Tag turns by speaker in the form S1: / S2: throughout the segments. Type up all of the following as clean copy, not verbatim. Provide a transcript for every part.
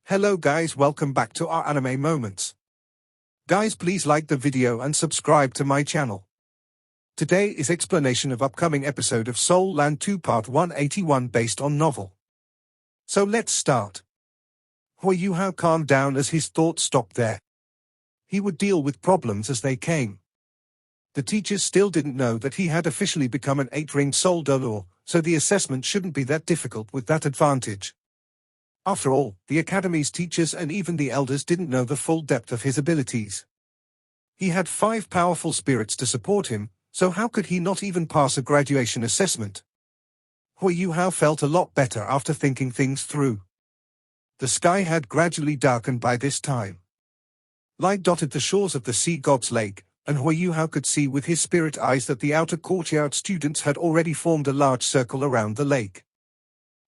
S1: Hello guys, welcome back to our anime moments. Guys, please like the video and subscribe to my channel. Today is explanation of upcoming episode of Soul Land 2 Part 181 based on novel. So let's start. Hui Yuhao calmed down as his thoughts stopped there. He would deal with problems as they came. The teachers still didn't know that he had officially become an 8-ring soldier, so the assessment shouldn't be that difficult with that advantage. After all, the Academy's teachers and even the elders didn't know the full depth of his abilities. He had 5 powerful spirits to support him, so how could he not even pass a graduation assessment? Hui Yuhao felt a lot better after thinking things through. The sky had gradually darkened by this time. Light dotted the shores of the sea god's lake, and Hui Yuhao could see with his spirit eyes that the outer courtyard students had already formed a large circle around the lake.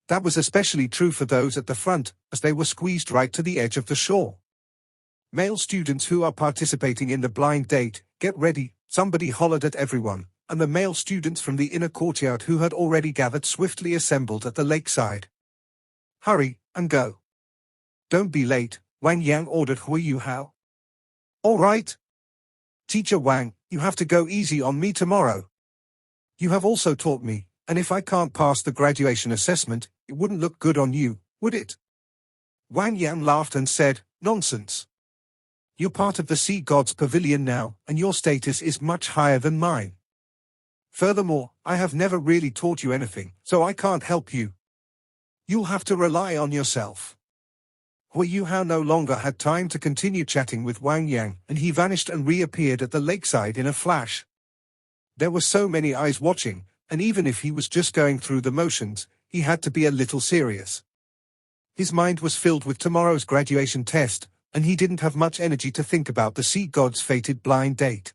S1: That was especially true for those at the front, as they were squeezed right to the edge of the shore. Male students who are participating in the blind date, get ready, somebody hollered at everyone, and the male students from the inner courtyard who had already gathered swiftly assembled at the lakeside. Hurry, and go. Don't be late, Wang Yang ordered Hui Yuhao. All right. Teacher Wang, you have to go easy on me tomorrow. You have also taught me, and if I can't pass the graduation assessment, it wouldn't look good on you, would it? Wang Yang laughed and said, nonsense. You're part of the Sea God's Pavilion now, and your status is much higher than mine. Furthermore, I have never really taught you anything, so I can't help you. You'll have to rely on yourself. Hui Yuhao no longer had time to continue chatting with Wang Yang, and he vanished and reappeared at the lakeside in a flash. There were so many eyes watching, and even if he was just going through the motions, he had to be a little serious. His mind was filled with tomorrow's graduation test, and he didn't have much energy to think about the sea god's fated blind date.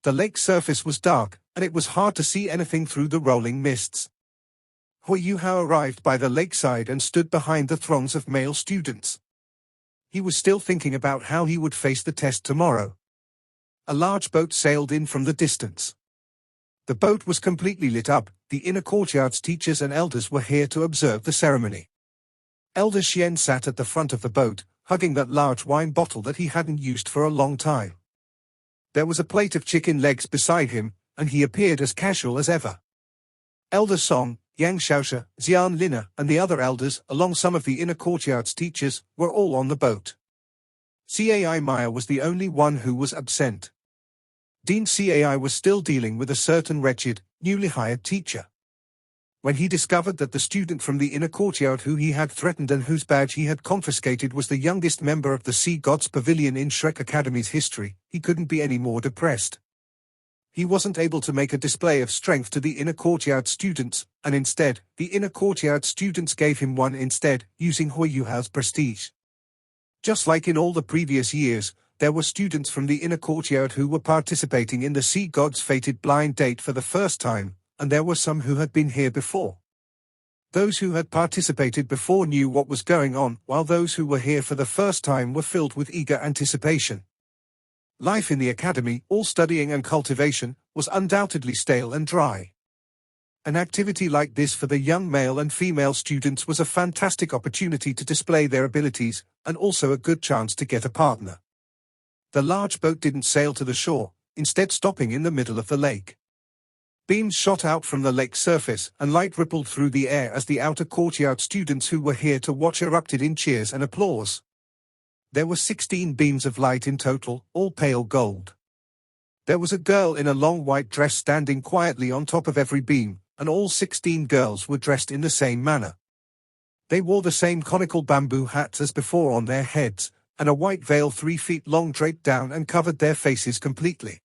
S1: The lake's surface was dark, and it was hard to see anything through the rolling mists. Hui Yuhao arrived by the lakeside and stood behind the throngs of male students. He was still thinking about how he would face the test tomorrow. A large boat sailed in from the distance. The boat was completely lit up. The inner courtyard's teachers and elders were here to observe the ceremony. Elder Xian sat at the front of the boat, hugging that large wine bottle that he hadn't used for a long time. There was a plate of chicken legs beside him, and he appeared as casual as ever. Elder Song, Yang Xiaosha, Xian Lina, and the other elders, along some of the inner courtyard's teachers, were all on the boat. Cai Maya was the only one who was absent. Dean Cai was still dealing with a certain wretched, newly hired teacher. When he discovered that the student from the inner courtyard who he had threatened and whose badge he had confiscated was the youngest member of the Sea God's Pavilion in Shrek Academy's history, he couldn't be any more depressed. He wasn't able to make a display of strength to the inner courtyard students, and instead, the inner courtyard students gave him one instead, using Hui Yuhao's prestige. Just like in all the previous years, there were students from the inner courtyard who were participating in the Sea God's fated blind date for the first time, and there were some who had been here before. Those who had participated before knew what was going on, while those who were here for the first time were filled with eager anticipation. Life in the academy, all studying and cultivation, was undoubtedly stale and dry. An activity like this for the young male and female students was a fantastic opportunity to display their abilities, and also a good chance to get a partner. The large boat didn't sail to the shore, instead stopping in the middle of the lake. Beams shot out from the lake's surface, and light rippled through the air as the outer courtyard students who were here to watch erupted in cheers and applause. There were 16 beams of light in total, all pale gold. There was a girl in a long white dress standing quietly on top of every beam, and all 16 girls were dressed in the same manner. They wore the same conical bamboo hats as before on their heads, and a white veil 3 feet long draped down and covered their faces completely.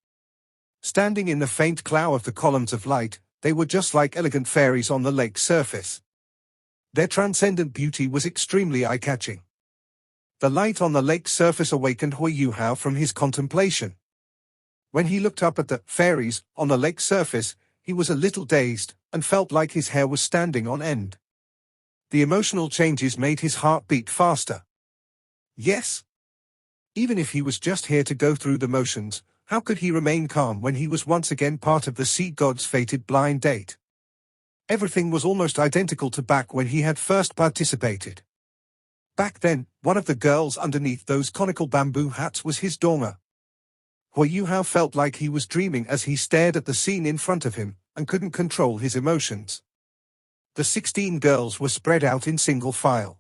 S1: Standing in the faint glow of the columns of light, they were just like elegant fairies on the lake's surface. Their transcendent beauty was extremely eye-catching. The light on the lake's surface awakened Hui Yuhao from his contemplation. When he looked up at the fairies on the lake's surface, he was a little dazed, and felt like his hair was standing on end. The emotional changes made his heart beat faster. Yes. Even if he was just here to go through the motions, how could he remain calm when he was once again part of the Sea God's fated blind date? Everything was almost identical to back when he had first participated. Back then, one of the girls underneath those conical bamboo hats was his donga. Hui Yuhao felt like he was dreaming as he stared at the scene in front of him, and couldn't control his emotions. The 16 girls were spread out in single file.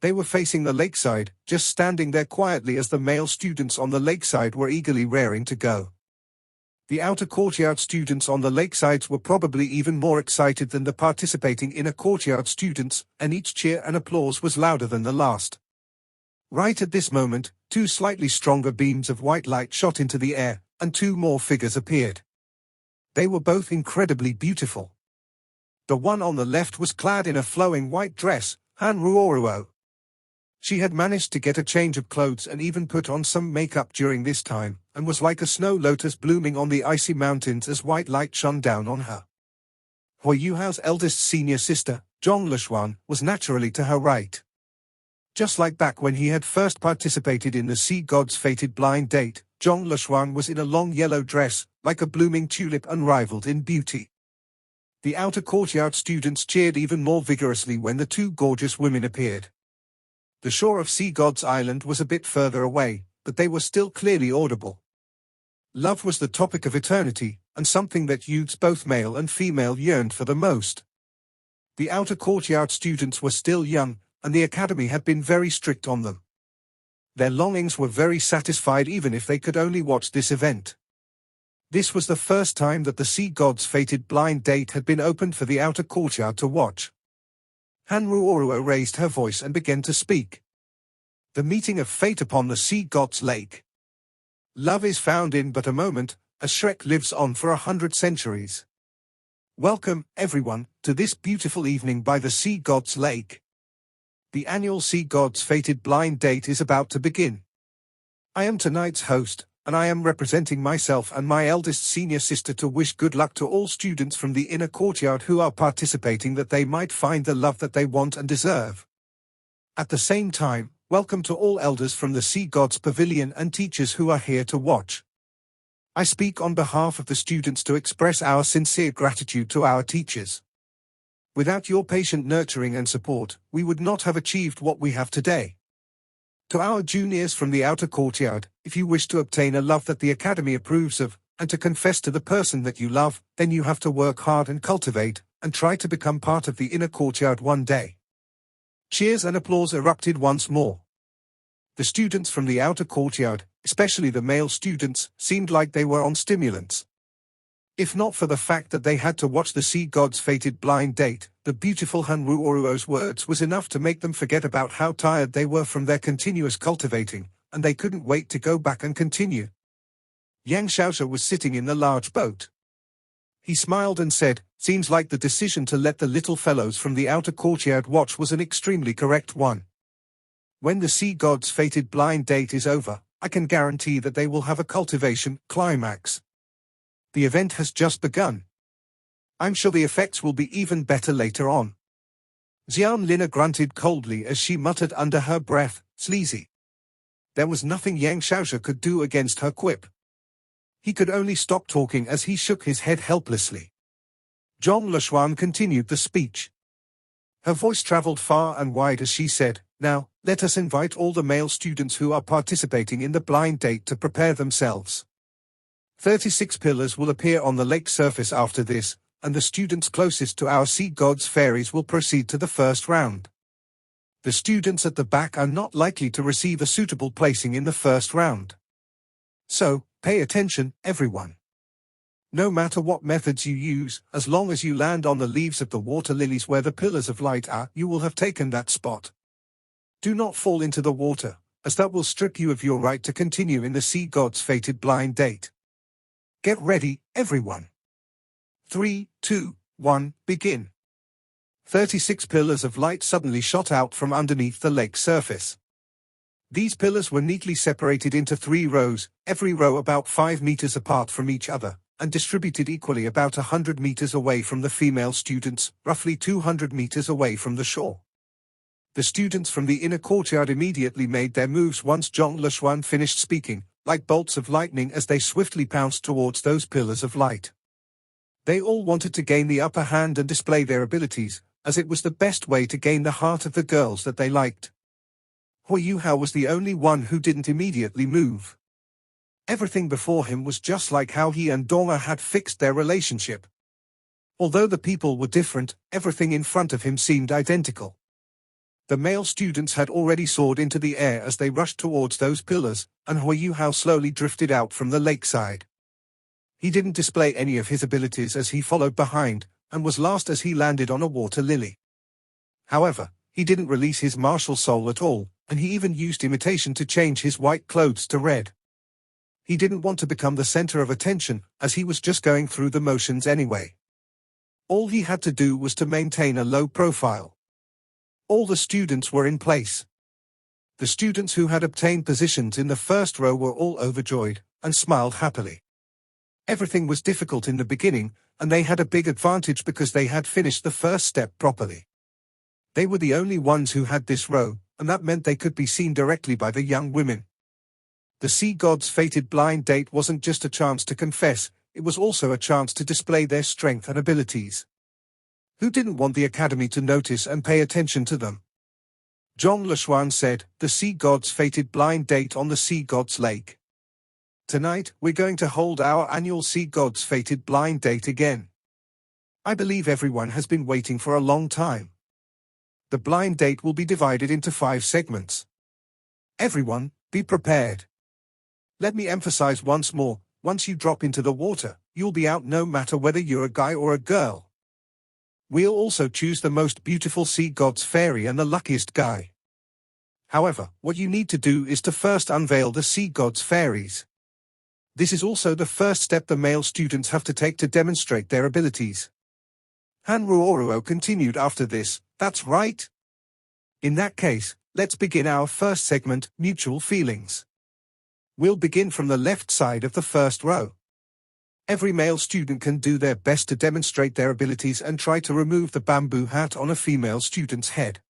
S1: They were facing the lakeside, just standing there quietly as the male students on the lakeside were eagerly raring to go. The outer courtyard students on the lakesides were probably even more excited than the participating inner courtyard students, and each cheer and applause was louder than the last. Right at this moment, two slightly stronger beams of white light shot into the air, and two more figures appeared. They were both incredibly beautiful. The one on the left was clad in a flowing white dress, Han Ruoruo. She had managed to get a change of clothes and even put on some makeup during this time, and was like a snow lotus blooming on the icy mountains as white light shone down on her. Hui Yuhao's eldest senior sister, Zhong Lushuan, was naturally to her right. Just like back when he had first participated in the Sea God's fated blind date, Zhong Lushuan was in a long yellow dress, like a blooming tulip unrivaled in beauty. The outer courtyard students cheered even more vigorously when the two gorgeous women appeared. The shore of Sea God's Island was a bit further away, but they were still clearly audible. Love was the topic of eternity, and something that youths both male and female yearned for the most. The outer courtyard students were still young, and the academy had been very strict on them. Their longings were very satisfied even if they could only watch this event. This was the first time that the Sea God's fated blind date had been opened for the outer courtyard to watch. Han Ruoruo raised her voice and began to speak. The meeting of fate upon the Sea God's lake. Love is found in but a moment, as Shrek lives on for 100 centuries. Welcome, everyone, to this beautiful evening by the Sea God's lake. The annual Sea God's fated blind date is about to begin. I am tonight's host, and I am representing myself and my eldest senior sister to wish good luck to all students from the inner courtyard who are participating, that they might find the love that they want and deserve. At the same time, welcome to all elders from the Sea God's Pavilion and teachers who are here to watch. I speak on behalf of the students to express our sincere gratitude to our teachers. Without your patient nurturing and support, we would not have achieved what we have today. To our juniors from the outer courtyard, if you wish to obtain a love that the Academy approves of, and to confess to the person that you love, then you have to work hard and cultivate, and try to become part of the inner courtyard one day. Cheers and applause erupted once more. The students from the outer courtyard, especially the male students, seemed like they were on stimulants. If not for the fact that they had to watch the Sea God's fated blind date, the beautiful Han Ruoruo's words was enough to make them forget about how tired they were from their continuous cultivating, and they couldn't wait to go back and continue. Yang Xiaosha was sitting in the large boat. He smiled and said, "Seems like the decision to let the little fellows from the outer courtyard watch was an extremely correct one. When the Sea God's fated blind date is over, I can guarantee that they will have a cultivation climax. The event has just begun. I'm sure the effects will be even better later on." Xian Lina grunted coldly as she muttered under her breath, "Sleazy." There was nothing Yang Xiaosha could do against her quip. He could only stop talking as he shook his head helplessly. Zhong Lushuan continued the speech. Her voice traveled far and wide as she said, "Now, let us invite all the male students who are participating in the blind date to prepare themselves. 36 pillars will appear on the lake surface after this, and the students closest to our Sea God's fairies will proceed to the first round. The students at the back are not likely to receive a suitable placing in the first round. So, pay attention, everyone. No matter what methods you use, as long as you land on the leaves of the water lilies where the pillars of light are, you will have taken that spot. Do not fall into the water, as that will strip you of your right to continue in the Sea God's fated blind date. Get ready, everyone. 3, 2, 1, begin." 36 pillars of light suddenly shot out from underneath the lake surface. These pillars were neatly separated into 3 rows, every row about 5 meters apart from each other, and distributed equally about 100 meters away from the female students, roughly 200 meters away from the shore. The students from the inner courtyard immediately made their moves once Zhong Lushuan finished speaking, like bolts of lightning as they swiftly pounced towards those pillars of light. They all wanted to gain the upper hand and display their abilities, as it was the best way to gain the heart of the girls that they liked. Hao was the only one who didn't immediately move. Everything before him was just like how he and Donga had fixed their relationship. Although the people were different, everything in front of him seemed identical. The male students had already soared into the air as they rushed towards those pillars, and Hao slowly drifted out from the lakeside. He didn't display any of his abilities as he followed behind, and was last as he landed on a water lily. However, he didn't release his martial soul at all, and he even used imitation to change his white clothes to red. He didn't want to become the center of attention, as he was just going through the motions anyway. All he had to do was to maintain a low profile. All the students were in place. The students who had obtained positions in the first row were all overjoyed, and smiled happily. Everything was difficult in the beginning, and they had a big advantage because they had finished the first step properly. They were the only ones who had this row, and that meant they could be seen directly by the young women. The sea god's fated blind date wasn't just a chance to confess, it was also a chance to display their strength and abilities. Who didn't want the academy to notice and pay attention to them? Zhong Leshuan said, "The sea god's fated blind date on the sea god's lake. Tonight, we're going to hold our annual sea god's fated blind date again. I believe everyone has been waiting for a long time. The blind date will be divided into 5 segments. Everyone, be prepared. Let me emphasize once more, once you drop into the water, you'll be out no matter whether you're a guy or a girl. We'll also choose the most beautiful sea god's fairy and the luckiest guy. However, what you need to do is to first unveil the sea god's fairies. This is also the first step the male students have to take to demonstrate their abilities." Han Ruoruo continued after this, "That's right. In that case, let's begin our first segment, mutual feelings. We'll begin from the left side of the first row. Every male student can do their best to demonstrate their abilities and try to remove the bamboo hat on a female student's head.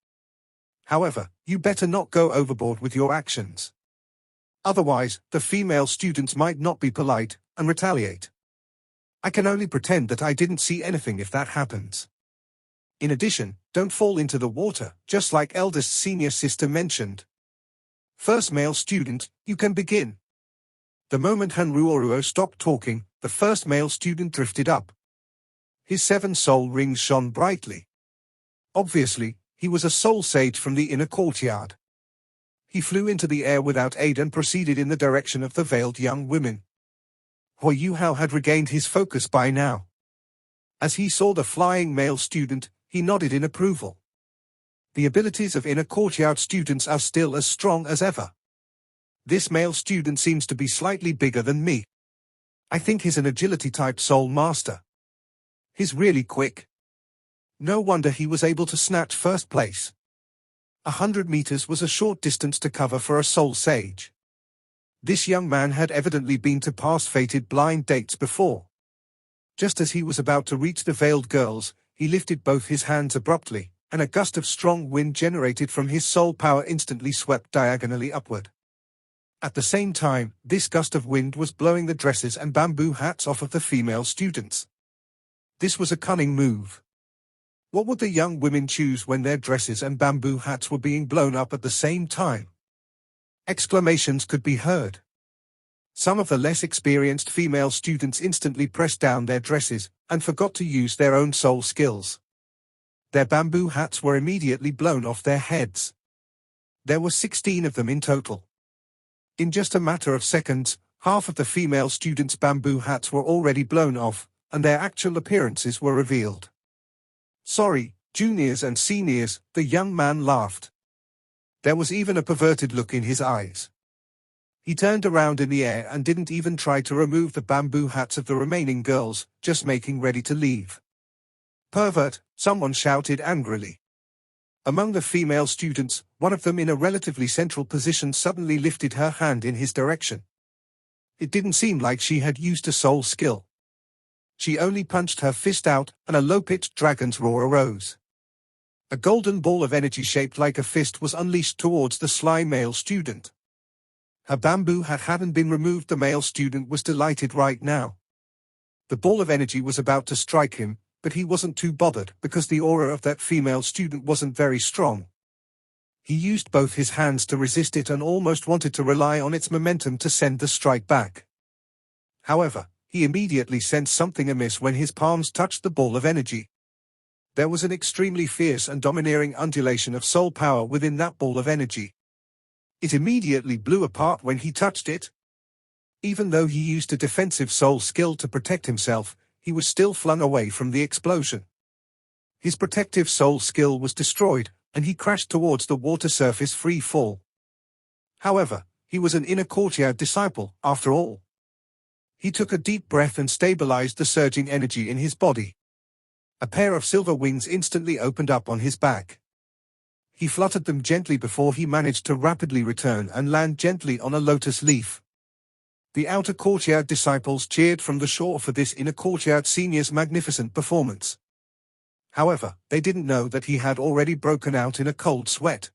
S1: However, you better not go overboard with your actions. Otherwise, the female students might not be polite and retaliate. I can only pretend that I didn't see anything if that happens. In addition, don't fall into the water, just like eldest senior sister mentioned. First male student, you can begin." The moment Han Ruoruo stopped talking, the first male student drifted up. His 7 soul rings shone brightly. Obviously, he was a soul sage from the inner courtyard. He flew into the air without aid and proceeded in the direction of the veiled young women. Hao had regained his focus by now. As he saw the flying male student, he nodded in approval. The abilities of inner courtyard students are still as strong as ever. This male student seems to be slightly bigger than me. I think he's an agility-type soul master. He's really quick. No wonder he was able to snatch first place. 100 meters was a short distance to cover for a soul sage. This young man had evidently been to past fated blind dates before. Just as he was about to reach the veiled girls, he lifted both his hands abruptly, and a gust of strong wind generated from his soul power instantly swept diagonally upward. At the same time, this gust of wind was blowing the dresses and bamboo hats off of the female students. This was a cunning move. What would the young women choose when their dresses and bamboo hats were being blown up at the same time? Exclamations could be heard. Some of the less experienced female students instantly pressed down their dresses, and forgot to use their own soul skills. Their bamboo hats were immediately blown off their heads. There were 16 of them in total. In just a matter of seconds, half of the female students' bamboo hats were already blown off, and their actual appearances were revealed. "Sorry, juniors and seniors," the young man laughed. There was even a perverted look in his eyes. He turned around in the air and didn't even try to remove the bamboo hats of the remaining girls, just making ready to leave. "Pervert," someone shouted angrily. Among the female students, one of them in a relatively central position suddenly lifted her hand in his direction. It didn't seem like she had used a soul skill. She only punched her fist out, and a low-pitched dragon's roar arose. A golden ball of energy shaped like a fist was unleashed towards the sly male student. Her bamboo hat hadn't been removed. The male student was delighted right now. The ball of energy was about to strike him, but he wasn't too bothered because the aura of that female student wasn't very strong. He used both his hands to resist it and almost wanted to rely on its momentum to send the strike back. However, he immediately sensed something amiss when his palms touched the ball of energy. There was an extremely fierce and domineering undulation of soul power within that ball of energy. It immediately blew apart when he touched it. Even though he used a defensive soul skill to protect himself, he was still flung away from the explosion. His protective soul skill was destroyed, and he crashed towards the water surface free fall. However, he was an inner courtyard disciple, after all. He took a deep breath and stabilized the surging energy in his body. A pair of silver wings instantly opened up on his back. He fluttered them gently before he managed to rapidly return and land gently on a lotus leaf. The outer courtyard disciples cheered from the shore for this inner courtyard senior's magnificent performance. However, they didn't know that he had already broken out in a cold sweat.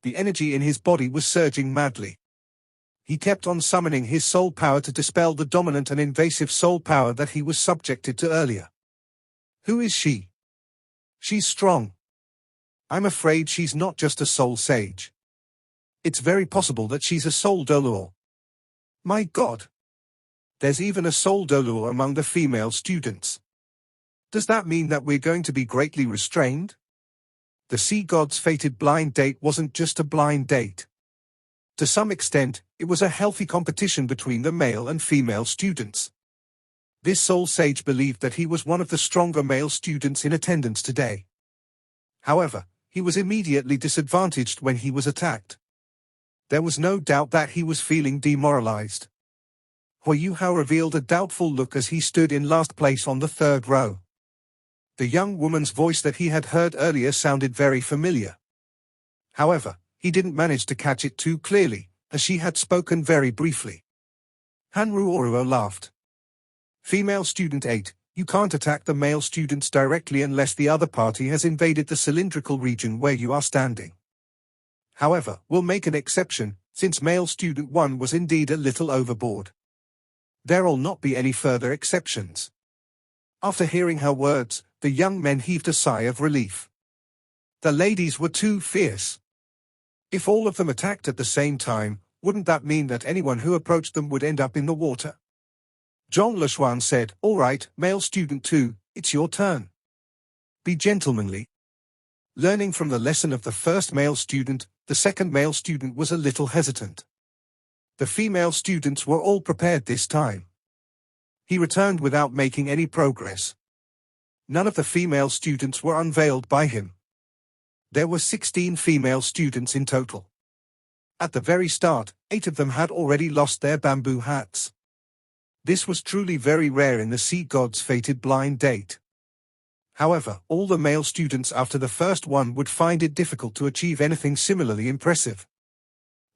S1: The energy in his body was surging madly. He kept on summoning his soul power to dispel the dominant and invasive soul power that he was subjected to earlier. Who is she? She's strong. I'm afraid she's not just a soul sage. It's very possible that she's a soul dolor. My God! There's even a soul dolor among the female students. Does that mean that we're going to be greatly restrained? The sea god's fated blind date wasn't just a blind date. To some extent, it was a healthy competition between the male and female students. This soul sage believed that he was one of the stronger male students in attendance today. However, he was immediately disadvantaged when he was attacked. There was no doubt that he was feeling demoralized. Hu Hao revealed a doubtful look as he stood in last place on the third row. The young woman's voice that he had heard earlier sounded very familiar. However, he didn't manage to catch it too clearly, as she had spoken very briefly. Hanruoruo laughed. Female student 8, you can't attack the male students directly unless the other party has invaded the cylindrical region where you are standing. However, we'll make an exception, since male student 1 was indeed a little overboard. There'll not be any further exceptions. After hearing her words, the young men heaved a sigh of relief. The ladies were too fierce. If all of them attacked at the same time, wouldn't that mean that anyone who approached them would end up in the water? Zhong Leshuan said, all right, male student 2, it's your turn. Be gentlemanly. Learning from the lesson of the first male student, the second male student was a little hesitant. The female students were all prepared this time. He returned without making any progress. None of the female students were unveiled by him. There were 16 female students in total. At the very start, 8 of them had already lost their bamboo hats. This was truly very rare in the sea god's fated blind date. However, all the male students after the first one would find it difficult to achieve anything similarly impressive.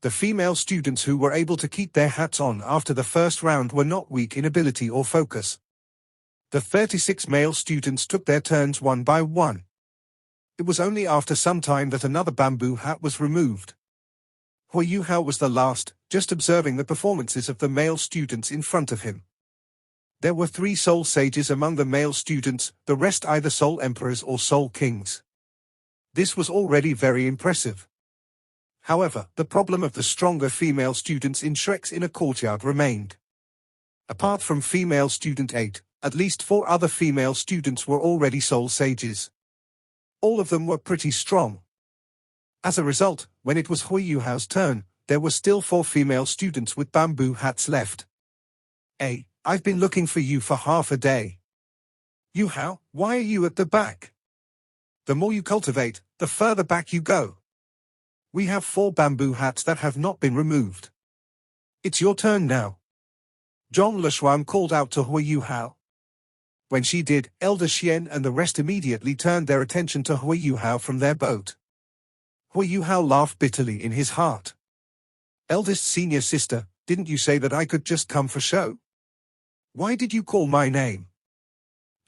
S1: The female students who were able to keep their hats on after the first round were not weak in ability or focus. The 36 male students took their turns one by one. It was only after some time that another bamboo hat was removed. Hu Hao was the last, just observing the performances of the male students in front of him. There were 3 soul sages among the male students, the rest either soul emperors or soul kings. This was already very impressive. However, the problem of the stronger female students in Shrek's inner courtyard remained. Apart from female student 8, at least 4 other female students were already soul sages. All of them were pretty strong. As a result, when it was Hu Hao's turn, there were still 4 female students with bamboo hats left. Hey, I've been looking for you for half a day. Yu Hao, why are you at the back? The more you cultivate, the further back you go. We have 4 bamboo hats that have not been removed. It's your turn now. Zhong Leshuan called out to Hu Hao. When she did, Elder Xian and the rest immediately turned their attention to Hu Hao from their boat. Hu Hao laughed bitterly in his heart. Eldest senior sister, didn't you say that I could just come for show? Why did you call my name?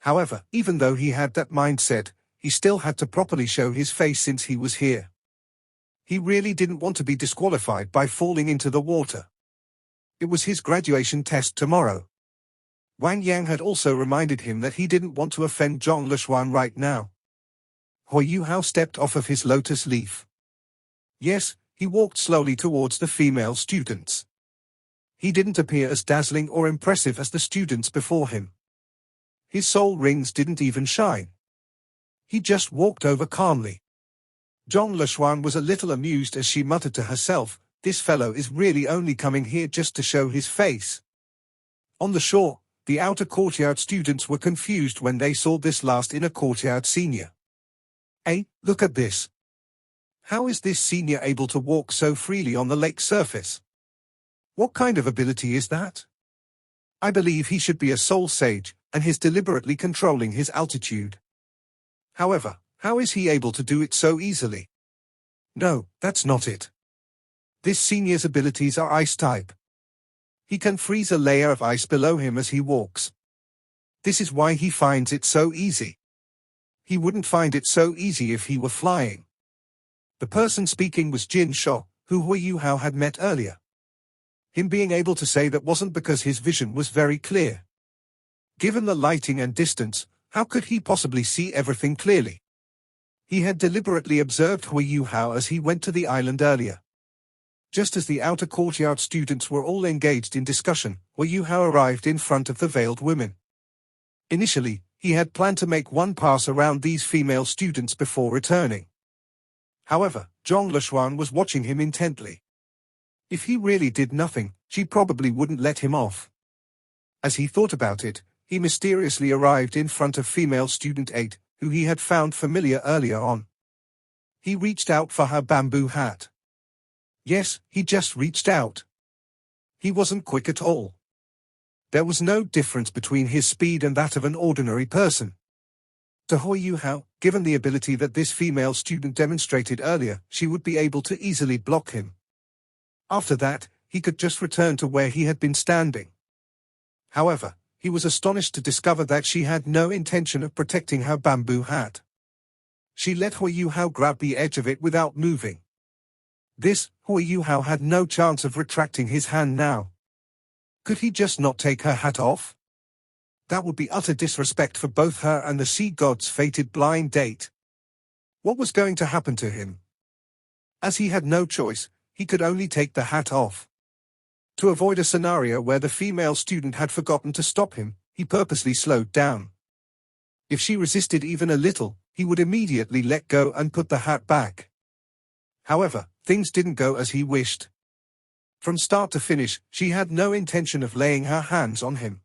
S1: However, even though he had that mindset, he still had to properly show his face since he was here. He really didn't want to be disqualified by falling into the water. It was his graduation test tomorrow. Wang Yang had also reminded him that he didn't want to offend Zhong Leshuan right now. Hu Hao stepped off of his lotus leaf. Yes, he walked slowly towards the female students. He didn't appear as dazzling or impressive as the students before him. His soul rings didn't even shine. He just walked over calmly. Zhong Leshuan was a little amused as she muttered to herself, "This fellow is really only coming here just to show his face." On the shore, the outer courtyard students were confused when they saw this last inner courtyard senior. "Hey, look at this. How is this senior able to walk so freely on the lake surface? What kind of ability is that? I believe he should be a soul sage, and he's deliberately controlling his altitude. However, how is he able to do it so easily? No, that's not it. This senior's abilities are ice type. He can freeze a layer of ice below him as he walks. This is why he finds it so easy. He wouldn't find it so easy if he were flying." The person speaking was Jin Sho, who Hui Yuhao had met earlier. Him being able to say that wasn't because his vision was very clear. Given the lighting and distance, how could he possibly see everything clearly? He had deliberately observed Hui Yuhao as he went to the island earlier. Just as the outer courtyard students were all engaged in discussion, Hui Yuhao arrived in front of the veiled women. Initially, he had planned to make one pass around these female students before returning. However, Zhong Leshuan was watching him intently. If he really did nothing, she probably wouldn't let him off. As he thought about it, he mysteriously arrived in front of female student 8, who he had found familiar earlier on. He reached out for her bamboo hat. Yes, he just reached out. He wasn't quick at all. There was no difference between his speed and that of an ordinary person. To Hui Yuhao, given the ability that this female student demonstrated earlier, she would be able to easily block him. After that, he could just return to where he had been standing. However, he was astonished to discover that she had no intention of protecting her bamboo hat. She let Hui Yuhao grab the edge of it without moving. This, Hui Yuhao had no chance of retracting his hand now. Could he just not take her hat off? That would be utter disrespect for both her and the sea god's fated blind date. What was going to happen to him? As he had no choice, he could only take the hat off. To avoid a scenario where the female student had forgotten to stop him, he purposely slowed down. If she resisted even a little, he would immediately let go and put the hat back. However, things didn't go as he wished. From start to finish, she had no intention of laying her hands on him.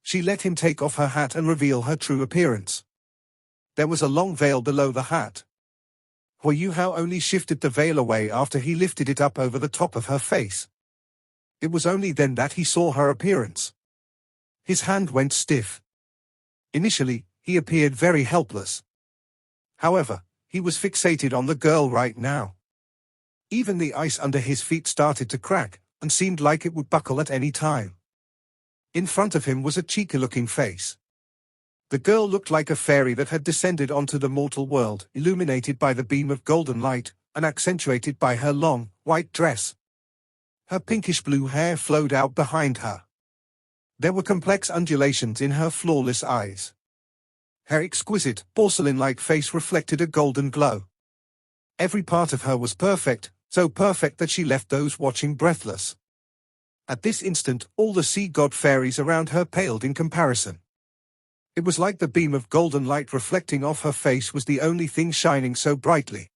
S1: She let him take off her hat and reveal her true appearance. There was a long veil below the hat. Hui Yuhao only shifted the veil away after he lifted it up over the top of her face. It was only then that he saw her appearance. His hand went stiff. Initially, he appeared very helpless. However, he was fixated on the girl right now. Even the ice under his feet started to crack, and seemed like it would buckle at any time. In front of him was a cheeky-looking face. The girl looked like a fairy that had descended onto the mortal world, illuminated by the beam of golden light, and accentuated by her long, white dress. Her pinkish-blue hair flowed out behind her. There were complex undulations in her flawless eyes. Her exquisite, porcelain-like face reflected a golden glow. Every part of her was perfect, so perfect that she left those watching breathless. At this instant, all the sea god fairies around her paled in comparison. It was like the beam of golden light reflecting off her face was the only thing shining so brightly.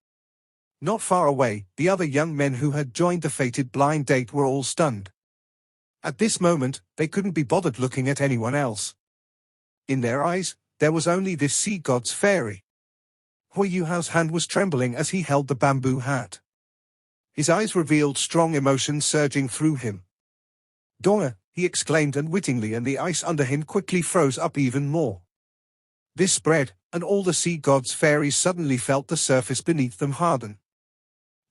S1: Not far away, the other young men who had joined the fated blind date were all stunned. At this moment, they couldn't be bothered looking at anyone else. In their eyes, there was only this sea god's fairy. Hui Yuhao's hand was trembling as he held the bamboo hat. His eyes revealed strong emotions surging through him. "Donga," he exclaimed unwittingly, and the ice under him quickly froze up even more. This spread, and all the sea god's fairies suddenly felt the surface beneath them harden.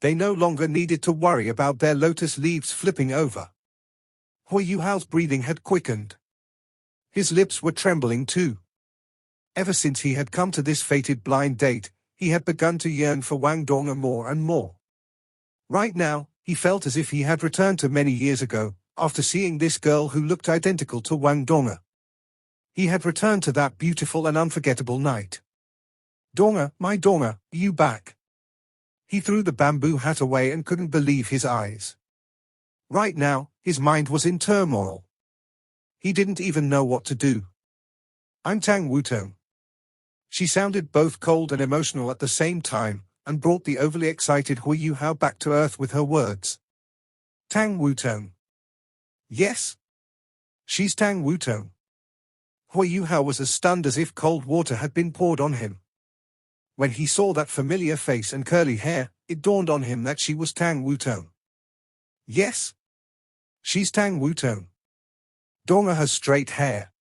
S1: They no longer needed to worry about their lotus leaves flipping over. Hui Yuhao's breathing had quickened. His lips were trembling too. Ever since he had come to this fated blind date, he had begun to yearn for Wang Donga more and more. Right now, he felt as if he had returned to many years ago, after seeing this girl who looked identical to Wang Donga. He had returned to that beautiful and unforgettable night. "Donga, my Donga, are you back?" He threw the bamboo hat away and couldn't believe his eyes. Right now, his mind was in turmoil. He didn't even know what to do. I'm Tang Wutong. She sounded both cold and emotional at the same time, and brought the overly excited Hui Yuhao back to earth with her words. Tang Wutong. Yes. She's Tang Wutong. Hui Yuhao was as stunned as if cold water had been poured on him. When he saw that familiar face and curly hair, it dawned on him that she was Tang Wutong. Yes. She's Tang Wutong. Donga has straight hair.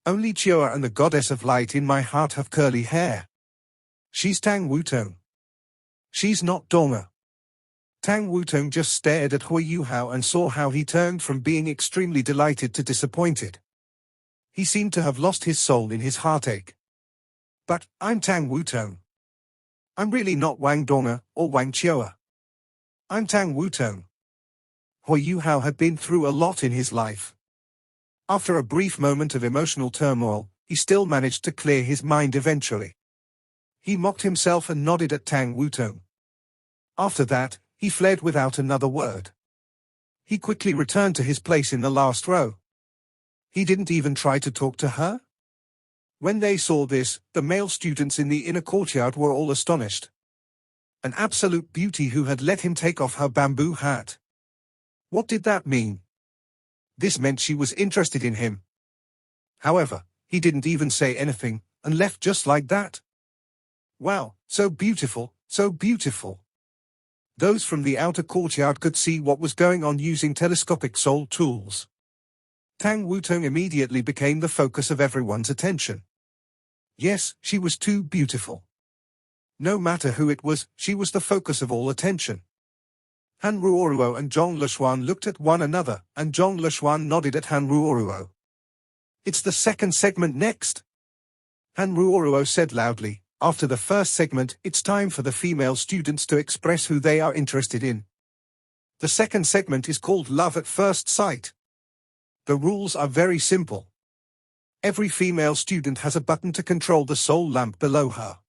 S1: Only Chioa and the goddess of light in my heart have curly hair. She's Tang Wutong. She's not Donga. Tang Wutong just stared at Hui Yuhao and saw how he turned from being extremely delighted to disappointed. He seemed to have lost his soul in his heartache. But, I'm Tang Wutong. I'm really not Wang Donga, or Wang Chioa. I'm Tang Wutong. Hui Yuhao had been through a lot in his life. After a brief moment of emotional turmoil, he still managed to clear his mind eventually. He mocked himself and nodded at Tang Wutong. After that, he fled without another word. He quickly returned to his place in the last row. He didn't even try to talk to her? When they saw this, the male students in the inner courtyard were all astonished. An absolute beauty who had let him take off her bamboo hat. What did that mean? This meant she was interested in him. However, he didn't even say anything, and left just like that. Wow, so beautiful, so beautiful. Those from the outer courtyard could see what was going on using telescopic soul tools. Tang Wutong immediately became the focus of everyone's attention. Yes, she was too beautiful. No matter who it was, she was the focus of all attention. Han Ruoruo and Zhong Leshuan looked at one another, and Zhong Leshuan nodded at Han Ruoruo. It's the second segment next. Han Ruoruo said loudly. After the first segment, it's time for the female students to express who they are interested in. The second segment is called Love at First Sight. The rules are very simple. Every female student has a button to control the soul lamp below her.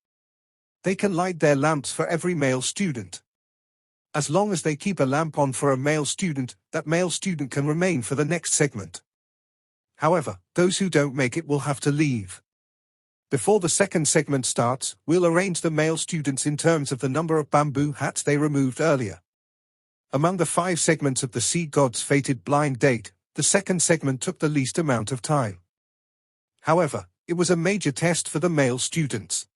S1: They can light their lamps for every male student. As long as they keep a lamp on for a male student, that male student can remain for the next segment. However, those who don't make it will have to leave. Before the second segment starts, we'll arrange the male students in terms of the number of bamboo hats they removed earlier. Among the 5 segments of the Sea God's fated blind date, the second segment took the least amount of time. However, it was a major test for the male students.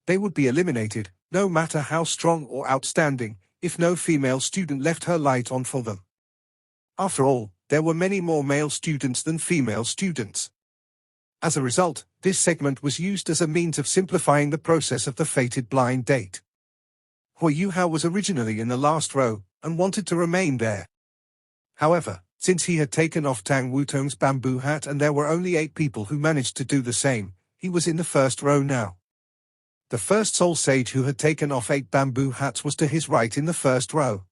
S1: They would be eliminated, no matter how strong or outstanding, if no female student left her light on for them. After all, there were many more male students than female students. As a result, this segment was used as a means of simplifying the process of the fated blind date. Hui Yuhao was originally in the last row, and wanted to remain there. However, since he had taken off Tang Wutong's bamboo hat and there were only 8 people who managed to do the same, he was in the first row now. The first soul sage who had taken off 8 bamboo hats was to his right in the first row.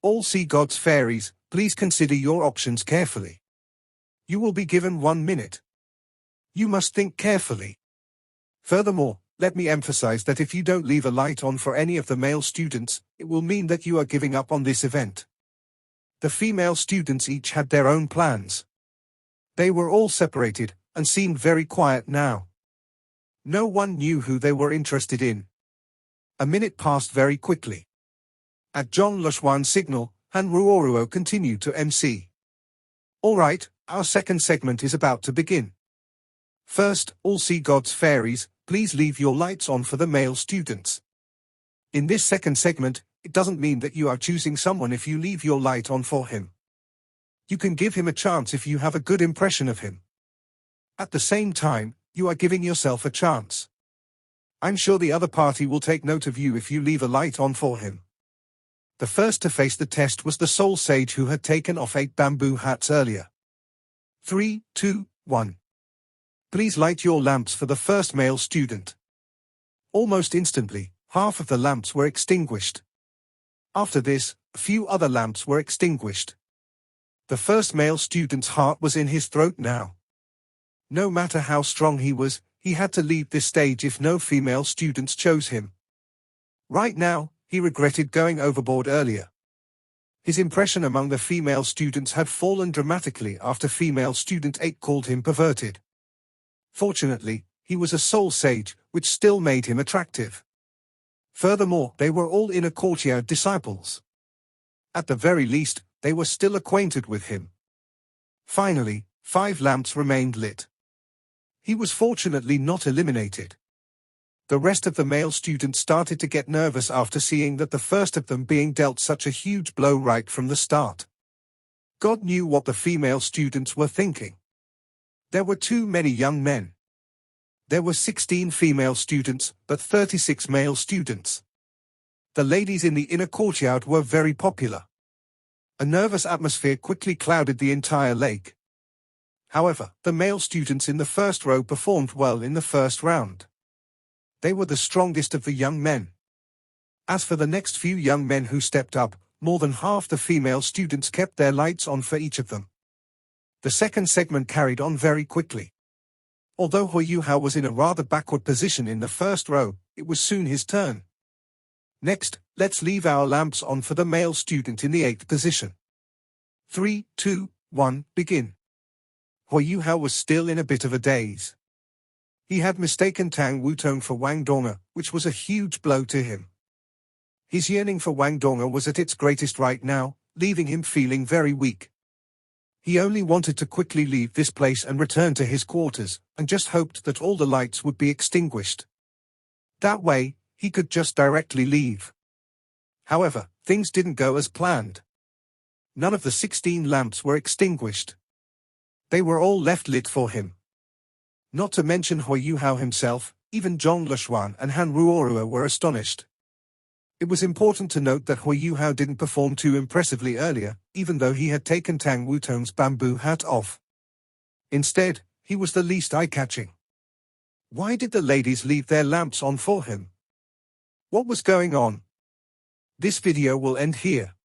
S1: All Sea Gods fairies, please consider your options carefully. You will be given 1 minute. You must think carefully. Furthermore, let me emphasize that if you don't leave a light on for any of the male students, it will mean that you are giving up on this event. The female students each had their own plans. They were all separated, and seemed very quiet now. No one knew who they were interested in. A minute passed very quickly. At Zhong Leshuan's signal, Han Ruoruo continued to MC. All right, our second segment is about to begin. First, all Sea Gods fairies, please leave your lights on for the male students. In this second segment, it doesn't mean that you are choosing someone if you leave your light on for him. You can give him a chance if you have a good impression of him. At the same time, you are giving yourself a chance. I'm sure the other party will take note of you if you leave a light on for him. The first to face the test was the soul sage who had taken off 8 bamboo hats earlier. 3, 2, 1. Please light your lamps for the first male student. Almost instantly, half of the lamps were extinguished. After this, a few other lamps were extinguished. The first male student's heart was in his throat now. No matter how strong he was, he had to leave this stage if no female students chose him. Right now, he regretted going overboard earlier. His impression among the female students had fallen dramatically after female student 8 called him perverted. Fortunately, he was a soul sage, which still made him attractive. Furthermore, they were all inner courtyard disciples. At the very least, they were still acquainted with him. Finally, 5 lamps remained lit. He was fortunately not eliminated. The rest of the male students started to get nervous after seeing that the first of them being dealt such a huge blow right from the start. God knew what the female students were thinking. There were too many young men. There were 16 female students, but 36 male students. The ladies in the inner courtyard were very popular. A nervous atmosphere quickly clouded the entire lake. However, the male students in the first row performed well in the first round. They were the strongest of the young men. As for the next few young men who stepped up, more than half the female students kept their lights on for each of them. The second segment carried on very quickly. Although Huiyuhao was in a rather backward position in the first row, it was soon his turn. Next, let's leave our lamps on for the male student in the 8th position. 3, 2, 1, begin. Huiyuhao was still in a bit of a daze. He had mistaken Tang Wutong for Wang Donga, which was a huge blow to him. His yearning for Wang Donga was at its greatest right now, leaving him feeling very weak. He only wanted to quickly leave this place and return to his quarters, and just hoped that all the lights would be extinguished. That way, he could just directly leave. However, things didn't go as planned. None of the 16 lamps were extinguished. They were all left lit for him. Not to mention Huiyuhao himself, even Zhong Leshuan and Han Ruorua were astonished. It was important to note that Huiyuhao didn't perform too impressively earlier, even though he had taken Tang Wutong's bamboo hat off. Instead, he was the least eye-catching. Why did the ladies leave their lamps on for him? What was going on? This video will end here.